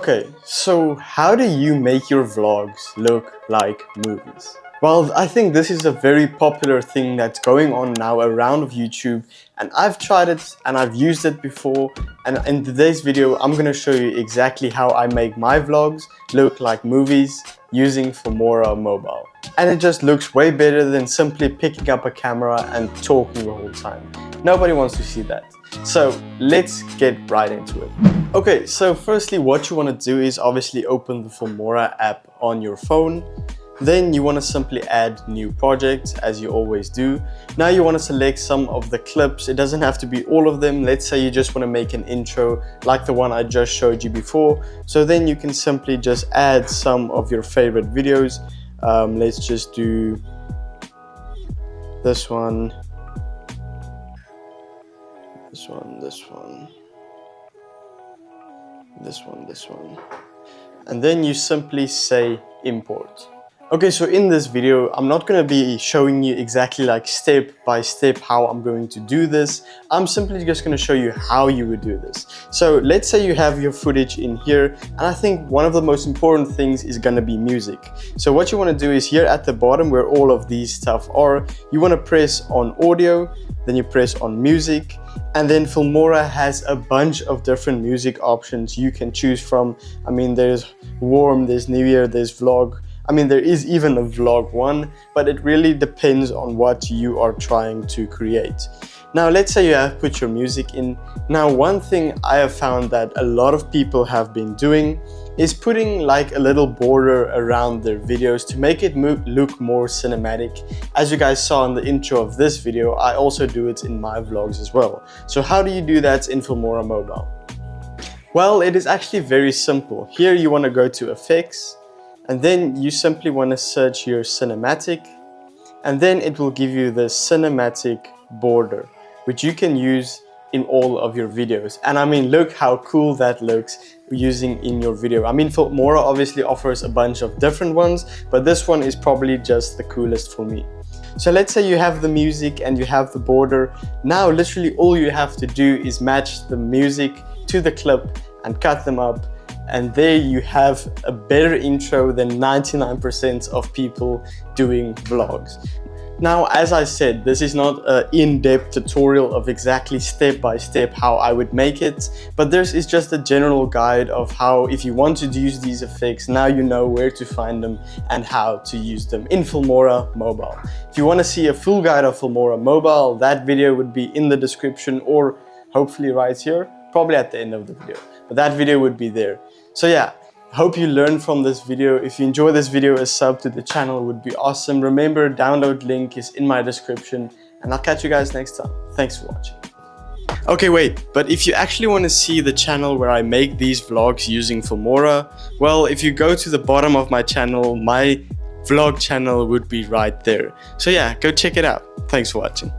Okay, so how do you make your vlogs look like movies? Well, I think this is a very popular thing that's going on now around YouTube, and I've tried it and I've used it before, and in today's video I'm gonna show you exactly how I make my vlogs look like movies using Filmora mobile. And it just looks way better than simply picking up a camera and talking the whole time. Nobody wants to see that. So let's get right into it. Okay, so firstly what you want to do is obviously open the Filmora app on your phone. Then you want to simply add new projects as you always do. Now you want to select some of the clips. It doesn't have to be all of them. Let's say you just want to make an intro like the one I just showed you before. So then you can simply just add some of your favorite videos. Let's just do this one, this one, this one, and then you simply say import. Okay, so in this video, I'm not going to be showing you exactly like step by step how I'm going to do this. I'm simply just going to show you how you would do this. So let's say you have your footage in here, and I think one of the most important things is going to be music. So what you want to do is here at the bottom where all of these stuff are, you want to press on audio, then you press on music, and then Filmora has a bunch of different music options you can choose from. I mean, there's warm, there's New Year, there's vlog. I mean, there is even a vlog one, but it really depends on what you are trying to create. Now, let's say you have put your music in. Now, one thing I have found that a lot of people have been doing is putting like a little border around their videos to make it look more cinematic. As you guys saw in the intro of this video, I also do it in my vlogs as well. So how do you do that in Filmora mobile? Well, it is actually very simple. Here you want to go to effects, and then you simply want to search your cinematic, and then it will give you the cinematic border, which you can use in all of your videos. And I mean, look how cool that looks using in your video. I mean, Filmora obviously offers a bunch of different ones, but this one is probably just the coolest for me. So let's say you have the music and you have the border. Now literally all you have to do is match the music to the clip and cut them up, and there you have a better intro than 99% of people doing vlogs. Now, as I said, this is not an in-depth tutorial of exactly step by step how I would make it, but this is just a general guide of how, if you want to use these effects, now you know where to find them and how to use them in Filmora mobile. If you want to see a full guide of Filmora mobile, that video would be in the description, or hopefully right here, probably at the end of the video, but that video would be there. So yeah, hope you learned from this video. If you enjoy this video, a sub to the channel would be awesome. Remember, download link is in my description, and I'll catch you guys next time. Thanks for watching. Okay, wait, but if you actually want to see the channel where I make these vlogs using Filmora, well, if you go to the bottom of my channel, my vlog channel would be right there. So yeah, go check it out. Thanks for watching.